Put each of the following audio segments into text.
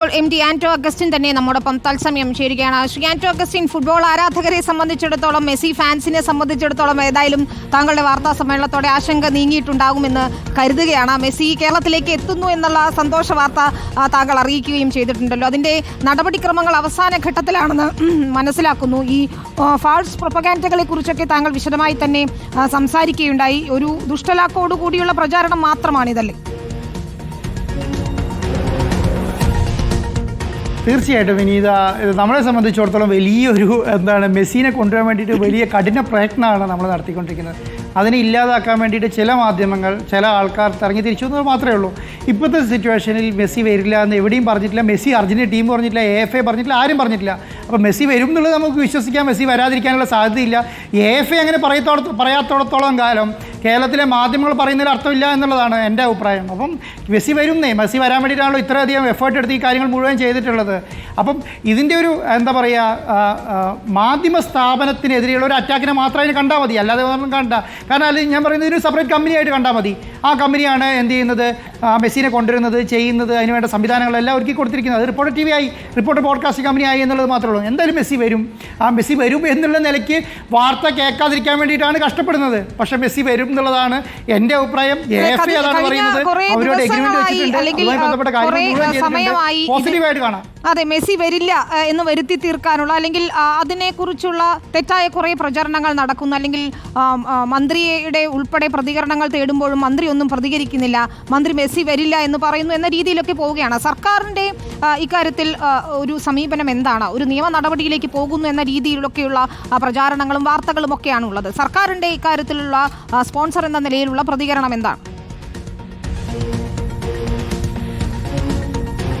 M D Anto Augustine തന്നെ നമ്മോടൊപ്പം തത്സമയം ചേരുകയാണ്. ശ്രീ ആന്റോ അഗസ്റ്റിൻ, ഫുട്ബോൾ ആരാധകരെ സംബന്ധിച്ചിടത്തോളം, മെസ്സി ഫാൻസിനെ സംബന്ധിച്ചിടത്തോളം ഏതായാലും താങ്കളുടെ വാർത്താ സമ്മേളനത്തോടെ ആശങ്ക നീങ്ങിയിട്ടുണ്ടാകുമെന്ന് കരുതുകയാണ്. മെസ്സി കേരളത്തിലേക്ക് എത്തുന്നു എന്നുള്ള സന്തോഷ വാർത്ത താങ്കൾ അറിയിക്കുകയും ചെയ്തിട്ടുണ്ടല്ലോ. അതിന്റെ നടപടിക്രമങ്ങൾ അവസാന ഘട്ടത്തിലാണെന്ന് മനസ്സിലാക്കുന്നു. ഈ ഫാൾസ് പ്രൊപ്പഗാൻഡകളെ കുറിച്ചൊക്കെ താങ്കൾ വിശദമായി തന്നെ സംസാരിക്കുകയുണ്ടായി. ഒരു ദുഷ്ടലാക്കോടുകൂടിയുള്ള പ്രചാരണം മാത്രമാണിതല്ലേ? തീർച്ചയായിട്ടും വിനീത, നമ്മളെ സംബന്ധിച്ചിടത്തോളം വലിയൊരു മെസ്സിനെ കൊണ്ടുവരാൻ വേണ്ടിയിട്ട് വലിയ കഠിന പ്രയത്നമാണ് നമ്മൾ നടത്തിക്കൊണ്ടിരിക്കുന്നത്. അതിനെ ഇല്ലാതാക്കാൻ വേണ്ടിയിട്ട് ചില മാധ്യമങ്ങൾ, ചില ആൾക്കാർ ഇറങ്ങി തിരിച്ചു എന്നത് മാത്രമേ ഉള്ളൂ. ഇപ്പോഴത്തെ സിറ്റുവേഷനിൽ മെസ്സി വരില്ല എന്ന് എവിടെയും പറഞ്ഞിട്ടില്ല. മെസ്സി അർജന്റീന ടീം പറഞ്ഞിട്ടില്ല, AFA പറഞ്ഞിട്ടില്ല, ആരും പറഞ്ഞിട്ടില്ല. അപ്പോൾ മെസ്സി വരും എന്നുള്ളത് നമുക്ക് വിശ്വസിക്കാം. മെസ്സി വരാതിരിക്കാനുള്ള സാധ്യതയില്ല. AFA അങ്ങനെ പറയാത്തോടത്തോളം കാലം കേരളത്തിലെ മാധ്യമങ്ങൾ പറയുന്നതിൽ അർത്ഥമില്ല എന്നുള്ളതാണ് എൻ്റെ അഭിപ്രായം. അപ്പം മെസ്സി വരുന്നേ, മെസ്സി വരാൻ വേണ്ടിയിട്ടാണല്ലോ ഇത്രയധികം എഫേർട്ട് എടുത്ത് ഈ കാര്യങ്ങൾ മുഴുവൻ ചെയ്തിട്ടുള്ളത്. അപ്പം ഇതിൻ്റെ ഒരു മാധ്യമ സ്ഥാപനത്തിനെതിരെയുള്ള ഒരു അറ്റാക്കിനെ മാത്രം അതിന് കണ്ടാൽ മതി, അല്ലാതെ ഒന്നും കണ്ട. കാരണം അല്ലെങ്കിൽ ഞാൻ പറയുന്നത് ഒരു സെപ്പറേറ്റ് കമ്പനിയായിട്ട് കണ്ടാൽ മതി. ആ കമ്പനിയാണ് എന്ത് ചെയ്യുന്നത്, മെസ്സിനെ കൊണ്ടുവരുന്നത്, ചെയ്യുന്നത്, അതിനുവേണ്ട സംവിധാനങ്ങളെല്ലാം ഒരുക്കി കൊടുത്തിരിക്കുന്നത്. അത് റിപ്പോർട്ടർ TV ആയി, റിപ്പോർട്ടർ പോഡ്കാസ്റ്റിംഗ് കമ്പനി ആയി എന്നുള്ളത് മാത്രമേ ഉള്ളൂ. എന്തായാലും മെസ്സി വരും. ആ മെസ്സി വരും എന്നുള്ള നിലയ്ക്ക് വാർത്ത കേൾക്കാതിരിക്കാൻ വേണ്ടിയിട്ടാണ് കഷ്ടപ്പെടുന്നത്. പക്ഷേ മെസ്സി വരും എന്നുള്ളതാണ് എൻ്റെ അഭിപ്രായം. AFA അതാണ് പറയുന്നത്. അവരോട് എഗ്രിമെന്റ് വെച്ചിട്ടുണ്ട്. അതുമായി ബന്ധപ്പെട്ട കാര്യങ്ങൾ പോസിറ്റീവായിട്ട് കാണാം. അതെ, മെസ്സി വരില്ല എന്ന് വരുത്തി തീർക്കാനുള്ള, അല്ലെങ്കിൽ അതിനെക്കുറിച്ചുള്ള തെറ്റായ കുറേ പ്രചരണങ്ങൾ നടക്കുന്നു. അല്ലെങ്കിൽ മന്ത്രിയുടെ ഉൾപ്പെടെ പ്രതികരണങ്ങൾ തേടുമ്പോഴും മന്ത്രി ഒന്നും പ്രതികരിക്കുന്നില്ല, മന്ത്രി മെസ്സി വരില്ല എന്ന് പറയുന്നു എന്ന രീതിയിലൊക്കെ പോവുകയാണ്. സർക്കാരിൻ്റെ ഇക്കാര്യത്തിൽ ഒരു സമീപനം എന്താണ്? ഒരു നിയമ നടപടിയിലേക്ക് പോകുന്നു എന്ന രീതിയിലൊക്കെയുള്ള പ്രചാരണങ്ങളും വാർത്തകളും ഒക്കെയാണ് ഉള്ളത്. സർക്കാരിൻ്റെ ഇക്കാര്യത്തിലുള്ള സ്പോൺസർ എന്ന നിലയിലുള്ള പ്രതികരണം എന്താണ്?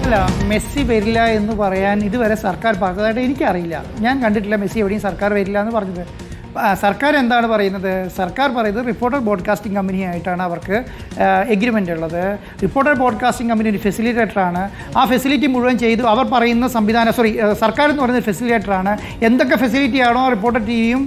അല്ല, മെസ്സി വരില്ല എന്ന് പറയാൻ ഇതുവരെ സർക്കാർ പറഞ്ഞതായിട്ട് എനിക്കറിയില്ല. ഞാൻ കണ്ടിട്ടില്ല മെസ്സി എവിടെയും സർക്കാർ വരില്ല എന്ന് പറഞ്ഞത്. സർക്കാർ എന്താണ് പറയുന്നത്? സർക്കാർ പറയുന്നത് റിപ്പോർട്ടർ ബ്രോഡ്കാസ്റ്റിംഗ് കമ്പനിയായിട്ടാണ് അവർക്ക് എഗ്രിമെൻ്റ് ഉള്ളത്. റിപ്പോർട്ടർ ബ്രോഡ്കാസ്റ്റിംഗ് കമ്പനി ഒരു ഫെസിലിറ്റേറ്ററാണ്. ആ ഫെസിലിറ്റി മുഴുവൻ ചെയ്തു അവർ പറയുന്ന സർക്കാർ എന്ന് പറയുന്നത് ഫെസിലിറ്റേറ്ററാണ്. എന്തൊക്കെ ഫെസിലിറ്റിയാണോ റിപ്പോർട്ടർ TVയും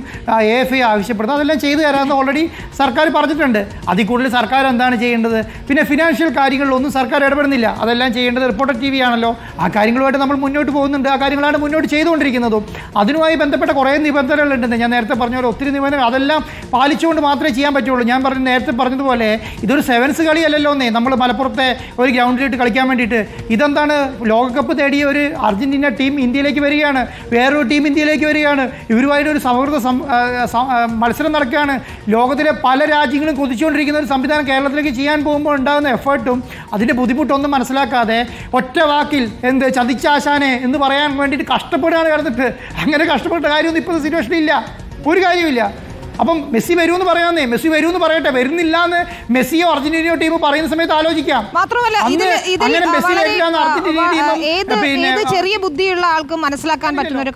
AFA ആവശ്യപ്പെടുന്നത് അതെല്ലാം ചെയ്തു തരാമെന്ന് ഓൾറെഡി സർക്കാർ പറഞ്ഞിട്ടുണ്ട്. അതിൽ കൂടുതൽ സർക്കാർ എന്താണ് ചെയ്യേണ്ടത്? പിന്നെ ഫിനാൻഷ്യൽ കാര്യങ്ങളിലൊന്നും സർക്കാർ ഇടപെടുന്നില്ല. അതെല്ലാം ചെയ്യേണ്ടത് റിപ്പോർട്ടർ TV ആണല്ലോ. ആ കാര്യങ്ങളുമായിട്ട് നമ്മൾ മുന്നോട്ട് പോകുന്നുണ്ട്. ആ കാര്യങ്ങളാണ് മുന്നോട്ട് ചെയ്തുകൊണ്ടിരിക്കുന്നതും. അതിനുമായി ബന്ധപ്പെട്ട കുറേ നിബന്ധനകളുണ്ടെന്ന് ഞാൻ നേരത്തെ പറഞ്ഞ പോലെ, ഒത്തിരി നിബന്ധനകൾ അതെല്ലാം പാലിച്ചുകൊണ്ട് മാത്രമേ ചെയ്യാൻ പറ്റുള്ളൂ. ഞാൻ നേരത്തെ പറഞ്ഞതുപോലെ ഇതൊരു സെവൻസ് കളിയല്ലല്ലോ എന്നേ. നമ്മൾ മലപ്പുറത്തെ ഒരു ഗ്രൗണ്ടിലിട്ട് കളിക്കാൻ വേണ്ടിയിട്ട് ഇതെന്താണ്, ലോകകപ്പ് തേടിയ ഒരു അർജന്റീന ടീം ഇന്ത്യയിലേക്ക് വരികയാണ്, വേറൊരു ടീം ഇന്ത്യയിലേക്ക് വരികയാണ്. ഇവരുമായിട്ട് ഒരു സൗഹൃദ മത്സരം നടക്കുകയാണ്. ലോകത്തിലെ പല രാജ്യങ്ങളും കൊതിച്ചുകൊണ്ടിരിക്കുന്ന ഒരു സംവിധാനം കേരളത്തിലേക്ക് ചെയ്യാൻ പോകുമ്പോൾ ഉണ്ടാകുന്ന എഫേർട്ടും അതിൻ്റെ ബുദ്ധിമുട്ടൊന്നും മനസ്സിലാക്കാതെ ഒറ്റ വാക്കിൽ ചതിച്ചാശാനെ എന്ന് പറയാൻ വേണ്ടിയിട്ട് കഷ്ടപ്പെടുകയാണ് കിടന്നിട്ട്. അങ്ങനെ കഷ്ടപ്പെട്ട കാര്യമൊന്നും ഇപ്പോഴത്തെ സിറ്റുവേഷനില്ല, ഒരു കാര്യമില്ല. അപ്പം മെസ്സി വരുമെന്ന് പറയാന്നേ, മെസ്സി വരുമെന്ന് പറയട്ടെ. വരുന്നില്ല എന്ന് മെസ്സിയോ അർജന്റീനയോ ടീം പറയുന്ന സമയത്ത് ആലോചിക്കാം. മാത്രമല്ല ഏത് ചെറിയ ബുദ്ധിയുള്ള ആൾക്കും മനസ്സിലാക്കാൻ പറ്റുന്ന ഒരു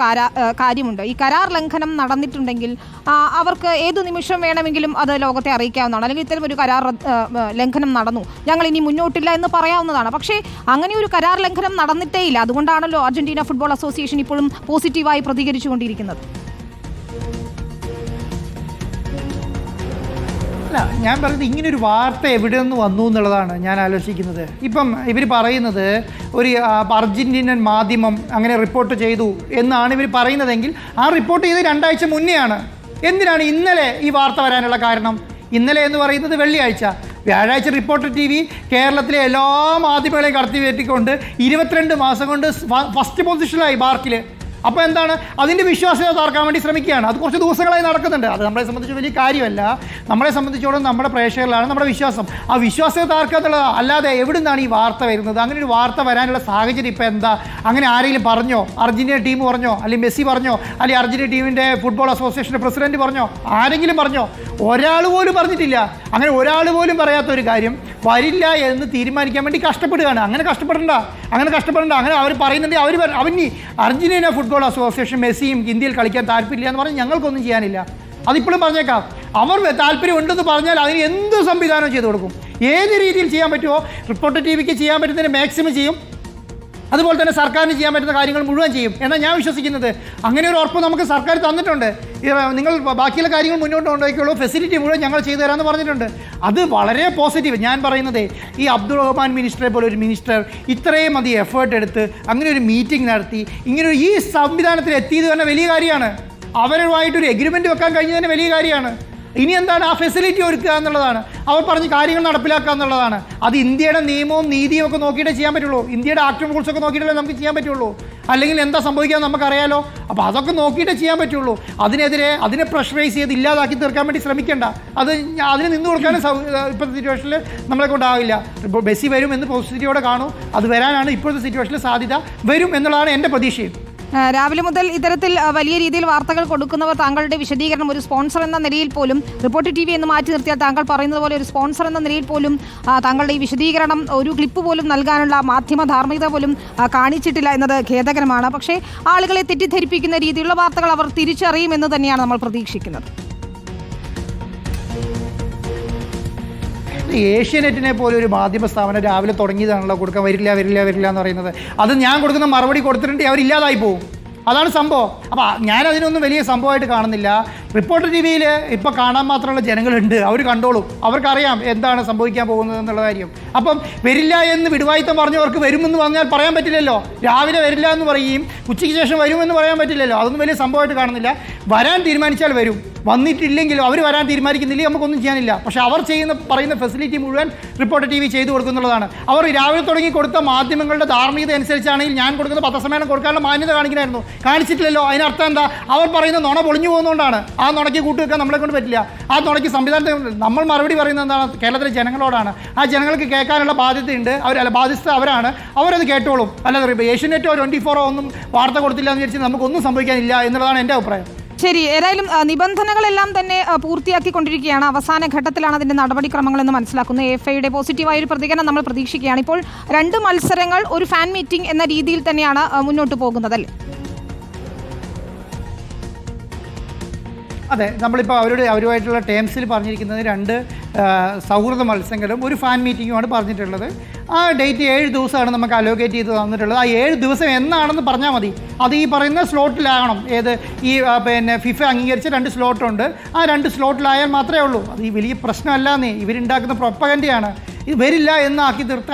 കാര്യമുണ്ട്. ഈ കരാർ ലംഘനം നടന്നിട്ടുണ്ടെങ്കിൽ അവർക്ക് ഏതു നിമിഷം വേണമെങ്കിലും അത് ലോകത്തെ അറിയിക്കാവുന്നതാണ്. അല്ലെങ്കിൽ ഇത്തരം ഒരു കരാർ ലംഘനം നടന്നു, ഞങ്ങൾ ഇനി മുന്നോട്ടില്ല എന്ന് പറയാവുന്നതാണ്. പക്ഷേ അങ്ങനെ ഒരു കരാർ ലംഘനം നടന്നിട്ടേ ഇല്ല. അതുകൊണ്ടാണല്ലോ അർജന്റീന ഫുട്ബോൾ അസോസിയേഷൻ ഇപ്പോഴും പോസിറ്റീവായി പ്രതികരിച്ചുകൊണ്ടിരിക്കുന്നത്. അല്ല, ഞാൻ പറയുന്നത് ഇങ്ങനൊരു വാർത്ത എവിടെ നിന്ന് വന്നു എന്നുള്ളതാണ് ഞാൻ ആലോചിക്കുന്നത്. ഇപ്പം ഇവർ പറയുന്നത് ഒരു അർജന്റീനൻ മാധ്യമം അങ്ങനെ റിപ്പോർട്ട് ചെയ്തു എന്നാണ് ഇവർ പറയുന്നതെങ്കിൽ ആ റിപ്പോർട്ട് ചെയ്ത് 2 ആഴ്ച മുന്നെയാണ്. എന്തിനാണ് ഇന്നലെ ഈ വാർത്ത വരാനുള്ള കാരണം? ഇന്നലെ എന്ന് പറയുന്നത് വെള്ളിയാഴ്ച. വ്യാഴാഴ്ച റിപ്പോർട്ടർ TV കേരളത്തിലെ എല്ലാ മാധ്യമങ്ങളെയും കടത്തി കയറ്റിക്കൊണ്ട് 22 മാസം കൊണ്ട് ഫസ്റ്റ് പൊസിഷനിലായി മാർക്കിൽ. അപ്പോൾ എന്താണ്, അതിൻ്റെ വിശ്വാസ്യത താർക്കാൻ വേണ്ടി ശ്രമിക്കുകയാണ്. അത് കുറച്ച് ദിവസങ്ങളായി നടക്കുന്നുണ്ട്. അത് നമ്മളെ സംബന്ധിച്ച് വലിയ കാര്യമല്ല. നമ്മളെ സംബന്ധിച്ചോളം നമ്മുടെ പ്രേക്ഷകരിലാണ് നമ്മുടെ വിശ്വാസം. ആ വിശ്വാസ്യത താർക്കുക എന്നുള്ളതാണ്. അല്ലാതെ എവിടെ നിന്നാണ് ഈ വാർത്ത വരുന്നത്? അങ്ങനെ ഒരു വാർത്ത വരാനുള്ള സാഹചര്യം ഇപ്പോൾ എന്താ? അങ്ങനെ ആരെങ്കിലും പറഞ്ഞോ? അർജന്റീന ടീം പറഞ്ഞോ? അല്ലെങ്കിൽ മെസ്സി പറഞ്ഞോ? അല്ലെങ്കിൽ അർജന്റീന ടീമിൻ്റെ ഫുട്ബോൾ അസോസിയേഷൻ്റെ പ്രസിഡന്റ് പറഞ്ഞോ? ആരെങ്കിലും പറഞ്ഞോ? ഒരാൾ പോലും പറഞ്ഞിട്ടില്ല. അങ്ങനെ ഒരാൾ പോലും പറയാത്തൊരു കാര്യം വരില്ല എന്ന് തീരുമാനിക്കാൻ വേണ്ടി കഷ്ടപ്പെടുകയാണ്. അങ്ങനെ കഷ്ടപ്പെടേണ്ട. അങ്ങനെ അവർ പറയുന്നുണ്ട്. അവന് അർജന്റീന ഫുട്ബോൾ അസോസിയേഷൻ മെസ്സിയും ഇന്ത്യയിൽ കളിക്കാൻ താല്പര്യമില്ല എന്ന് പറഞ്ഞാൽ ഞങ്ങൾക്കൊന്നും ചെയ്യാനില്ല. അതിപ്പോഴും പറഞ്ഞേക്കാം. അവർ താല്പര്യം ഉണ്ടെന്ന് പറഞ്ഞാൽ അതിന് എന്ത് സംവിധാനം ചെയ്തു കൊടുക്കും. ഏത് രീതിയിൽ ചെയ്യാൻ പറ്റുമോ റിപ്പോർട്ടർ TVക്ക് ചെയ്യാൻ പറ്റുന്നതിന് മാക്സിമം ചെയ്യും. അതുപോലെ തന്നെ സർക്കാരിന് ചെയ്യാൻ പറ്റുന്ന കാര്യങ്ങൾ മുഴുവൻ ചെയ്യും എന്നാണ് ഞാൻ വിശ്വസിക്കുന്നത്. അങ്ങനെ ഒരു ഉറപ്പ് നമുക്ക് സർക്കാർ തന്നിട്ടുണ്ട്. നിങ്ങൾ ബാക്കിയുള്ള കാര്യങ്ങൾ മുന്നോട്ട് കൊണ്ടുപോയിക്കോളൂ, ഫെസിലിറ്റി മുഴുവൻ ഞങ്ങൾ ചെയ്തു തരാമെന്ന് പറഞ്ഞിട്ടുണ്ട്. അത് വളരെ പോസിറ്റീവ്. ഞാൻ പറയുന്നത് ഈ അബ്ദുൾ റഹ്മാൻ മിനിസ്റ്ററെ പോലെ ഒരു മിനിസ്റ്റർ ഇത്രയും അധികം എഫേർട്ട് എടുത്ത് അങ്ങനെ ഒരു മീറ്റിംഗ് നടത്തി ഇങ്ങനെ ഈ സംവിധാനത്തിൽ എത്തിയത് തന്നെ വലിയ കാര്യമാണ്. അവരുമായിട്ടൊരു എഗ്രിമെൻറ്റ് വെക്കാൻ കഴിഞ്ഞത് തന്നെ വലിയ കാര്യമാണ്. ഇനി എന്താണ് ആ ഫെസിലിറ്റി ഒരുക്കുക എന്നുള്ളതാണ്, അവർ പറഞ്ഞ് കാര്യങ്ങൾ നടപ്പിലാക്കുക എന്നുള്ളതാണ്. അത് ഇന്ത്യയുടെ നിയമവും നീതിയും ഒക്കെ നോക്കിയിട്ടേ ചെയ്യാൻ പറ്റുള്ളൂ. ഇന്ത്യയുടെ ആക്ട് റൂൾസ് ഒക്കെ നോക്കിയിട്ടല്ലേ നമുക്ക് ചെയ്യാൻ പറ്റുള്ളൂ. അല്ലെങ്കിൽ എന്താ സംഭവിക്കുക നമുക്കറിയാലോ. അപ്പോൾ അതൊക്കെ നോക്കിയിട്ടേ ചെയ്യാൻ പറ്റുള്ളൂ. അതിനെ പ്രഷറൈസ് ചെയ്ത് ഇല്ലാതാക്കി തീർക്കാൻ വേണ്ടി ശ്രമിക്കേണ്ട. അതിന് നിന്ന് കൊടുക്കാനും ഇപ്പോഴത്തെ സിറ്റുവേഷനിൽ നമ്മളെ കൊണ്ടാവില്ല. ഇപ്പോൾ ബസ്സി വരും എന്ന് പോസിറ്റീവോടെ കാണും. അത് വരാനാണ് ഇപ്പോഴത്തെ സിറ്റുവേഷനിൽ സാധ്യത, വരും എന്നുള്ളതാണ് എൻ്റെ പ്രതീക്ഷയും. രാവിലെ മുതൽ ഇത്തരത്തിൽ വലിയ രീതിയിൽ വാർത്തകൾ കൊടുക്കുന്നവർ താങ്കളുടെ വിശദീകരണം ഒരു സ്പോൺസർ എന്ന നിലയിൽ പോലും, റിപ്പോർട്ടർ TV എന്ന് മാറ്റി നിർത്തിയാൽ താങ്കൾ പറയുന്നത് പോലെ ഒരു സ്പോൺസർ എന്ന നിലയിൽ പോലും താങ്കളുടെ ഈ വിശദീകരണം ഒരു ക്ലിപ്പ് പോലും നൽകാനുള്ള മാധ്യമ ധാർമ്മികത പോലും കാണിച്ചിട്ടില്ല എന്നത് ഖേദകരമാണ്. പക്ഷേ ആളുകളെ തെറ്റിദ്ധരിപ്പിക്കുന്ന രീതിയിലുള്ള വാർത്തകൾ അവർ തിരിച്ചറിയുമെന്ന് തന്നെയാണ് നമ്മൾ പ്രതീക്ഷിക്കുന്നത്. ഏഷ്യാനെറ്റിനെ പോലെ ഒരു മാധ്യമ സ്ഥാപനം രാവിലെ തുടങ്ങിയതാണല്ലോ കൊടുക്കാൻ വരില്ല എന്ന് പറയുന്നത്. അത് ഞാൻ കൊടുക്കുന്ന മറുപടി കൊടുത്തിട്ടുണ്ടെങ്കിൽ അവരില്ലാതായി പോകും. അതാണ് സംഭവം. അപ്പോൾ ഞാനതിനൊന്നും വലിയ സംഭവമായിട്ട് കാണുന്നില്ല. റിപ്പോർട്ടർ TVയിൽ ഇപ്പോൾ കാണാൻ മാത്രമുള്ള ജനങ്ങളുണ്ട്, അവർ കണ്ടോളും. അവർക്കറിയാം എന്താണ് സംഭവിക്കാൻ പോകുന്നത് എന്നുള്ള കാര്യം. അപ്പം വരില്ല എന്ന് വിടുവായിത്തം പറഞ്ഞവർക്ക് വരുമെന്ന് പറഞ്ഞാൽ പറയാൻ പറ്റില്ലല്ലോ. രാവിലെ വരില്ല എന്ന് പറയുകയും ഉച്ചയ്ക്ക് ശേഷം വരുമെന്ന് പറയാൻ പറ്റില്ലല്ലോ. അതൊന്നും വലിയ സംഭവമായിട്ട് കാണുന്നില്ല. വരാൻ തീരുമാനിച്ചാൽ വരും, വന്നിട്ടില്ലെങ്കിലും അവർ വരാൻ തീരുമാനിക്കുന്നില്ലെങ്കിൽ നമുക്കൊന്നും ചെയ്യാനില്ല. പക്ഷേ അവർ പറയുന്ന ഫെസിലിറ്റി മുഴുവൻ റിപ്പോർട്ടർ TV ചെയ്തു കൊടുക്കുന്നുള്ളതാണ്. അവർ രാവിലെ തുടങ്ങി കൊടുത്ത മാധ്യമങ്ങളുടെ ധാർമ്മികത അനുസരിച്ചാണെങ്കിൽ ഞാൻ കൊടുക്കുന്ന പത്രസമ്മേളനം കൊടുക്കാനുള്ള മാന്യത കാണിക്കണമായിരുന്നു. കാണിച്ചിട്ടില്ലല്ലോ. അതിനർത്ഥം എന്താ? അവർ പറയുന്ന നുണ പൊളിഞ്ഞു പോകുന്നതുകൊണ്ടാണ്. ആ നുണയ്ക്ക് കൂട്ടുവെക്കാൻ നമ്മളെ കൊണ്ട് പറ്റില്ല. ആ നുണയ്ക്ക് സംവിധാനത്തെ നമ്മൾ മറുപടി പറയുന്നത് എന്താണ്? കേരളത്തിലെ ജനങ്ങളോടാണ്. ആ ജനങ്ങൾക്ക് കേൾക്കാനുള്ള ബാധ്യതയുണ്ട്. ബാധ്യസ്ഥ അവരാണ്. അവരത് കേട്ടോളും. അല്ലാതെ ഏഷ്യനെറ്റോ 24 ഒന്നും വാർത്ത കൊടുത്തില്ല എന്ന് വിചാരിച്ച് നമുക്കൊന്നും സംഭവിക്കാനില്ല എന്നുള്ളതാണ് എൻ്റെ അഭിപ്രായം. ശരി, ഏതായാലും നിബന്ധനകളെല്ലാം തന്നെ പൂർത്തിയാക്കിക്കൊണ്ടിരിക്കുകയാണ്. അവസാന ഘട്ടത്തിലാണ് അതിൻ്റെ നടപടിക്രമങ്ങളെന്ന് മനസ്സിലാക്കുന്നു. AFIയുടെ പോസിറ്റീവായ ഒരു പ്രതികരണം നമ്മൾ പ്രതീക്ഷിക്കുകയാണ്. ഇപ്പോൾ 2 മത്സരങ്ങൾ, ഒരു ഫാൻ മീറ്റിംഗ് എന്ന രീതിയിൽ തന്നെയാണ് മുന്നോട്ട് പോകുന്നത് അല്ലേ? അതെ, നമ്മളിപ്പോൾ അവരുമായിട്ടുള്ള ടേംസിൽ പറഞ്ഞിരിക്കുന്നത് 2 സൗഹൃദ മത്സരങ്ങളും ഒരു ഫാൻ മീറ്റിങ്ങുമാണ് പറഞ്ഞിട്ടുള്ളത്. ആ ഡേറ്റ് 7 ദിവസമാണ് നമുക്ക് അലോക്കേറ്റ് ചെയ്ത് തന്നിട്ടുള്ളത്. ആ 7 ദിവസം എന്നാണെന്ന് പറഞ്ഞാൽ മതി. അത് ഈ പറയുന്ന സ്ലോട്ടിലാകണം. ഈ FIFA അംഗീകരിച്ച 2 സ്ലോട്ടുണ്ട്. ആ 2 സ്ലോട്ടിലായാൽ മാത്രമേ ഉള്ളൂ. അത് ഈ വലിയ പ്രശ്നമല്ലാന്നേ. ഇവരുണ്ടാക്കുന്ന പ്രൊപ്പഗൻഡയാണ്. ഇത് വരില്ല എന്നാക്കി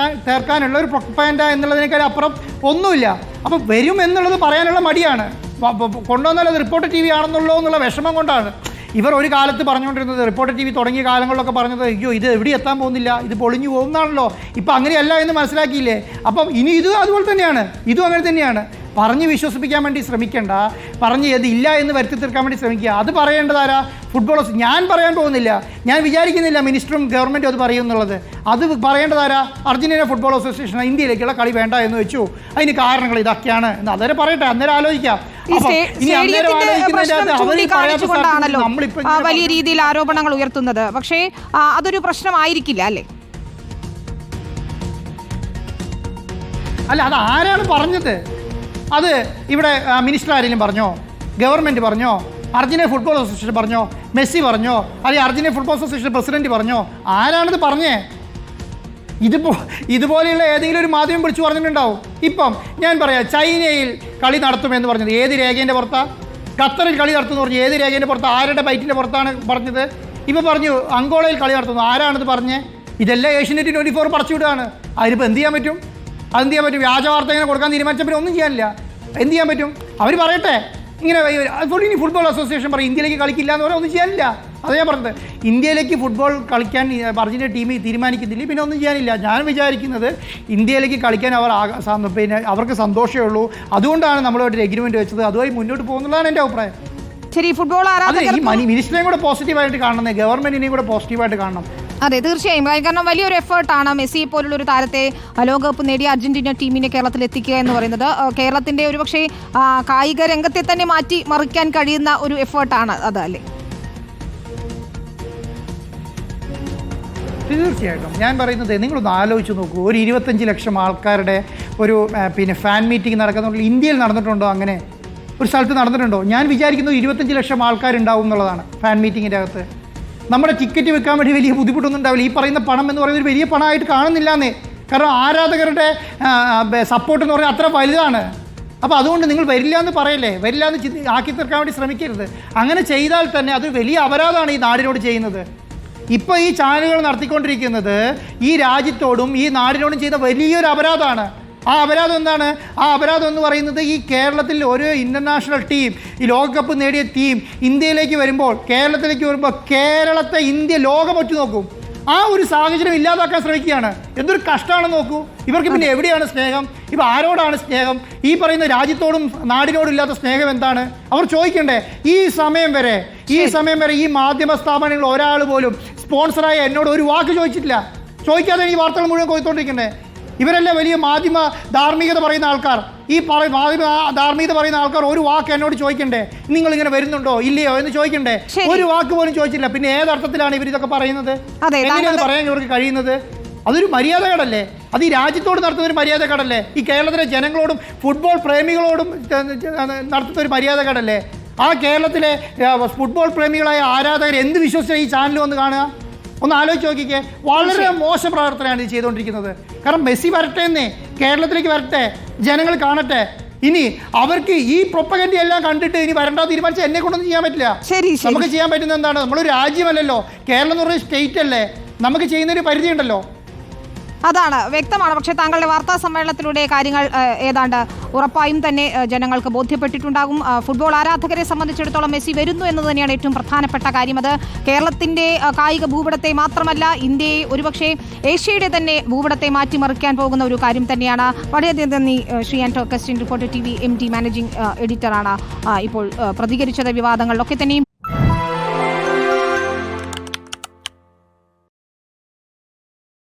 തീർക്കാനുള്ള ഒരു പ്രൊപ്പഗൻഡ എന്നുള്ളതിനേക്കാൾ അപ്പുറം ഒന്നുമില്ല. അപ്പോൾ വരും എന്നുള്ളത് പറയാനുള്ള മടിയാണ്. കൊണ്ടുവന്നാൽ അത് റിപ്പോർട്ടർ TV ആണെന്നുള്ളൂ എന്നുള്ള വിഷമം കൊണ്ടാണ്. ഇവർ ഒരു കാലത്ത് പറഞ്ഞുകൊണ്ടിരുന്നത്, റിപ്പോർട്ടർ TV തുടങ്ങിയ കാലങ്ങളിലൊക്കെ പറഞ്ഞത്, അയ്യോ ഇത് എവിടെ എത്താൻ പോകുന്നില്ല, ഇത് പൊളിഞ്ഞു പോകുന്നതാണല്ലോ. ഇപ്പം അങ്ങനെയല്ല എന്ന് മനസ്സിലാക്കിയില്ലേ? അപ്പം ഇനി ഇതും അതുപോലെ തന്നെയാണ്, ഇതും അങ്ങനെ തന്നെയാണ്. പറഞ്ഞ് വിശ്വസിപ്പിക്കാൻ വേണ്ടി ശ്രമിക്കേണ്ട, പറഞ്ഞ് ഇല്ല എന്ന് വരുത്തി തീർക്കാൻ വേണ്ടി ശ്രമിക്കുക. അത് പറയേണ്ടതാരാ? ഫുട്ബോളേഴ്സ്. ഞാൻ പറയാൻ പോകുന്നില്ല, ഞാൻ വിചാരിക്കുന്നില്ല മിനിസ്റ്ററും ഗവൺമെൻറ്റും അത് പറയും എന്നുള്ളത്. അത് പറയേണ്ടതാരാ? അർജന്റീന ഫുട്ബോൾ അസോസിയേഷൻ ഇന്ത്യയിലേക്കുള്ള കളി വേണ്ട എന്ന് വെച്ചു. അതിന് കാരണങ്ങൾ ഇതൊക്കെയാണ് എന്ന് അന്നേരം പറയട്ടെ, അന്നേരം ആലോചിക്കാം. വലിയ രീതിയിൽ ആരോപണങ്ങൾ ഉയർത്തുന്നത്, പക്ഷേ അതൊരു പ്രശ്നമായിരിക്കില്ല അല്ലേ? അല്ല, അത് ആരാണ് പറഞ്ഞത്? അത് ഇവിടെ മിനിസ്റ്റർ ആരെങ്കിലും പറഞ്ഞോ? ഗവൺമെൻറ് പറഞ്ഞോ? അർജന്റീന ഫുട്ബോൾ അസോസിയേഷൻ പറഞ്ഞോ? മെസ്സി പറഞ്ഞോ? അല്ലെങ്കിൽ അർജന്റീന ഫുട്ബോൾ അസോസിയേഷൻ പ്രസിഡന്റ് പറഞ്ഞോ? ആരാണത് പറഞ്ഞേ? ഇതുപോലെയുള്ള ഏതെങ്കിലും ഒരു മാധ്യമം വിളിച്ചു പറഞ്ഞിട്ടുണ്ടാവും. ഇപ്പം ഞാൻ പറയാം, ചൈനയിൽ കളി നടത്തുമെന്ന് പറഞ്ഞത് ഏത് രേഖേൻ്റെ പുറത്താണ്? ഖത്തറിൽ കളി നടത്തുമെന്ന് പറഞ്ഞു ഏത് രേഖേൻ്റെ പുറത്താണ്? ആരുടെ ബൈറ്റിൻ്റെ പുറത്താണ് പറഞ്ഞത്? ഇപ്പോൾ പറഞ്ഞു അങ്കോളയിൽ കളി നടത്തുന്നു. ആരാണത് പറഞ്ഞേ? ഇതെല്ലാം ഏഷ്യനെറ്റ് 24 പടച്ചുവിടുകയാണ്. അതിനിപ്പോൾ എന്ത് ചെയ്യാൻ പറ്റും? അതെന്ത് ചെയ്യാൻ പറ്റും? വ്യാജ വാർത്ത ഇങ്ങനെ കൊടുക്കാൻ തീരുമാനിച്ചപ്പോൾ ഒന്നും ചെയ്യാനില്ല. എന്ത് ചെയ്യാൻ പറ്റും? അവർ പറയട്ടെ. ഇങ്ങനെ ഇനി ഫുട്ബോൾ അസോസിയേഷൻ പറയും ഇന്ത്യയിലേക്ക് കളിക്കില്ല എന്ന് പറഞ്ഞാൽ ഒന്നും ചെയ്യാനില്ല. അത് ഞാൻ പറഞ്ഞത്, ഇന്ത്യയിലേക്ക് ഫുട്ബോൾ കളിക്കാൻ അർജന്റീന ടീം തീരുമാനിക്കുന്നില്ല, പിന്നെ ഒന്നും ചെയ്യാനില്ല. ഞാൻ വിചാരിക്കുന്നത് ഇന്ത്യയിലേക്ക് കളിക്കാൻ അവർക്ക് സന്തോഷമേ ഉള്ളൂ. അതുകൊണ്ടാണ് നമ്മളൊരു എഗ്രിമെൻറ്റ് വെച്ചത്. അതുമായി മുന്നോട്ട് പോകുന്നതാണ് എൻ്റെ അഭിപ്രായം. ശരി, ഫുട്ബോൾ മിനിസ്റ്ററെയും കൂടെ പോസിറ്റീവായിട്ട് കാണണം, ഗവൺമെൻറ്റിനെയും കൂടെ പോസിറ്റീവായിട്ട് കാണണം. അതെ, തീർച്ചയായും. കാരണം വലിയൊരു എഫേർട്ടാണ് മെസ്സിയെ പോലുള്ള ഒരു താരത്തെ ലോകകപ്പ് നേടിയ അർജന്റീന ടീമിനെ കേരളത്തിൽ എത്തിക്കുക എന്ന് പറയുന്നത്. കേരളത്തിൻ്റെ ഒരുപക്ഷെ കായിക രംഗത്തെ തന്നെ മാറ്റി മറിക്കാൻ കഴിയുന്ന ഒരു എഫേർട്ടാണ് അത് അല്ലേ? തീർച്ചയായിട്ടും. ഞാൻ പറയുന്നത് നിങ്ങളൊന്ന് ആലോചിച്ച് നോക്കൂ. ഒരു 25 ലക്ഷം ആൾക്കാരുടെ ഒരു ഫാൻ മീറ്റിംഗ് നടക്കുന്നുണ്ടല്ലോ. ഇന്ത്യയിൽ നടന്നിട്ടുണ്ടോ? അങ്ങനെ ഒരു സ്ഥലത്ത് നടന്നിട്ടുണ്ടോ? ഞാൻ വിചാരിക്കുന്നത് 25 ലക്ഷം ആൾക്കാരുണ്ടാവും എന്നുള്ളതാണ് ഫാൻ മീറ്റിങ്ങിൻ്റെ അകത്ത്. നമ്മുടെ ടിക്കറ്റ് വെക്കാൻ വേണ്ടി വലിയ ബുദ്ധിമുട്ടൊന്നും ഉണ്ടാവില്ല. ഈ പറയുന്ന പണം എന്ന് പറയുന്നത് ഒരു വലിയ പണമായിട്ട് കാണുന്നില്ലാന്നേ. കാരണം ആരാധകരുടെ സപ്പോർട്ട് എന്ന് പറഞ്ഞാൽ അത്ര വലുതാണ്. അപ്പോൾ അതുകൊണ്ട് നിങ്ങൾ വരില്ല എന്ന് പറയല്ലേ, വരില്ല എന്ന് ആക്കി തീർക്കാൻ വേണ്ടി ശ്രമിക്കരുത്. അങ്ങനെ ചെയ്താൽ തന്നെ അത് വലിയ അപരാധമാണ് ഈ നാടിനോട് ചെയ്യുന്നത്. ഇപ്പോൾ ഈ ചാനലുകൾ നടത്തിക്കൊണ്ടിരിക്കുന്നത് ഈ രാജ്യത്തോടും ഈ നാടിനോടും ചെയ്യുന്ന വലിയൊരു അപരാധമാണ്. ആ അപരാധം എന്താണ്? ആ അപരാധം എന്ന് പറയുന്നത് ഈ കേരളത്തിൽ ഒരു ഇൻ്റർനാഷണൽ ടീം, ഈ ലോകകപ്പ് നേടിയ ടീം ഇന്ത്യയിലേക്ക് വരുമ്പോൾ, കേരളത്തിലേക്ക് വരുമ്പോൾ കേരളത്തെ ഇന്ത്യ ലോകം ഒറ്റ നോക്കും. ആ ഒരു സാഹചര്യം ഇല്ലാതാക്കാൻ ശ്രമിക്കുകയാണ്. എന്തൊരു കഷ്ടമാണെന്ന് നോക്കൂ. ഇവർക്ക് പിന്നെ എവിടെയാണ് സ്നേഹം? ഇപ്പോൾ ആരോടാണ് സ്നേഹം? ഈ പറയുന്ന രാജ്യത്തോടും നാടിനോടും ഇല്ലാത്ത സ്നേഹം എന്താണ്? അവർ ചോദിക്കണ്ടേ? ഈ സമയം വരെ ഈ മാധ്യമ സ്ഥാപനങ്ങൾ ഒരാൾ പോലും സ്പോൺസറായ എന്നോട് ഒരു വാക്ക് ചോദിച്ചിട്ടില്ല. ചോദിക്കാതെ ഈ വാർത്തകൾ മുഴുവൻ കൊടുത്തോണ്ടിരിക്കണ്ടേ? ഇവരല്ലേ വലിയ മാധ്യമ ധാർമ്മികത പറയുന്ന ആൾക്കാർ. ഈ മാധ്യമ ധാർമ്മികത പറയുന്ന ആൾക്കാർ ഒരു വാക്ക് എന്നോട് ചോദിക്കണ്ടേ? നിങ്ങൾ ഇങ്ങനെ വരുന്നുണ്ടോ ഇല്ലയോ എന്ന് ചോദിക്കണ്ടേ? ഒരു വാക്ക് പോലും ചോദിച്ചില്ല. പിന്നെ ഏതർത്ഥത്തിലാണ് ഇവർ ഇതൊക്കെ പറയുന്നത്? എങ്ങനെയാണ് പറയാൻ ഇവർക്ക് കഴിയുന്നത്? അതൊരു മര്യാദകേടല്ലേ? അത് ഈ രാജ്യത്തോട് നടത്തുന്ന ഒരു മര്യാദകേടല്ലേ? ഈ കേരളത്തിലെ ജനങ്ങളോടും ഫുട്ബോൾ പ്രേമികളോടും നടത്തുന്ന ഒരു മര്യാദകേടല്ലേ? ആ കേരളത്തിലെ ഫുട്ബോൾ പ്രേമികളായ ആരാധകർ എന്ത് വിശ്വസിച്ച ഈ ചാനൽ വന്ന് കാണുക? ഒന്ന് ആലോചിച്ച് നോക്കിക്കേ. വളരെ മോശം പ്രവർത്തനമാണ് ഇത് ചെയ്തുകൊണ്ടിരിക്കുന്നത്. കാരണം മെസ്സി വരട്ടെ എന്നേ, കേരളത്തിലേക്ക് വരട്ടെ, ജനങ്ങൾ കാണട്ടെ. ഇനി അവർക്ക് ഈ പ്രൊപ്പഗൻഡ എല്ലാം കണ്ടിട്ട് ഇനി വരണ്ട തീരുമാനിച്ചാൽ എന്നെ കൊണ്ടൊന്നും ചെയ്യാൻ പറ്റില്ല. നമുക്ക് ചെയ്യാൻ പറ്റുന്നത് എന്താണ്? നമ്മളൊരു രാജ്യമല്ലല്ലോ, കേരളം എന്ന് പറഞ്ഞ സ്റ്റേറ്റ് അല്ലേ, നമുക്ക് ചെയ്യുന്നൊരു പരിധി ഉണ്ടല്ലോ. അതാണ് വ്യക്തമാണ്. പക്ഷേ താങ്കളുടെ വാർത്താ സമ്മേളനത്തിലൂടെ കാര്യങ്ങൾ ഏതാണ്ട് ഉറപ്പായും തന്നെ ജനങ്ങൾക്ക് ബോധ്യപ്പെട്ടിട്ടുണ്ടാകും. ഫുട്ബോൾ ആരാധകരെ സംബന്ധിച്ചിടത്തോളം മെസ്സി വരുന്നു എന്ന് തന്നെയാണ് ഏറ്റവും പ്രധാനപ്പെട്ട കാര്യം. അത് കേരളത്തിൻ്റെ കായിക ഭൂപടത്തെ മാത്രമല്ല, ഇന്ത്യയെ ഒരുപക്ഷെ ഏഷ്യയുടെ തന്നെ ഭൂപടത്തെ മാറ്റിമറിക്കാൻ പോകുന്ന ഒരു കാര്യം തന്നെയാണ്. വളരെയധികം നന്ദി Shri Anto Augustine, reporter TV MD managing എഡിറ്ററാണ് ഇപ്പോൾ പ്രതികരിച്ചത് വിവാദങ്ങളിലൊക്കെ തന്നെയും.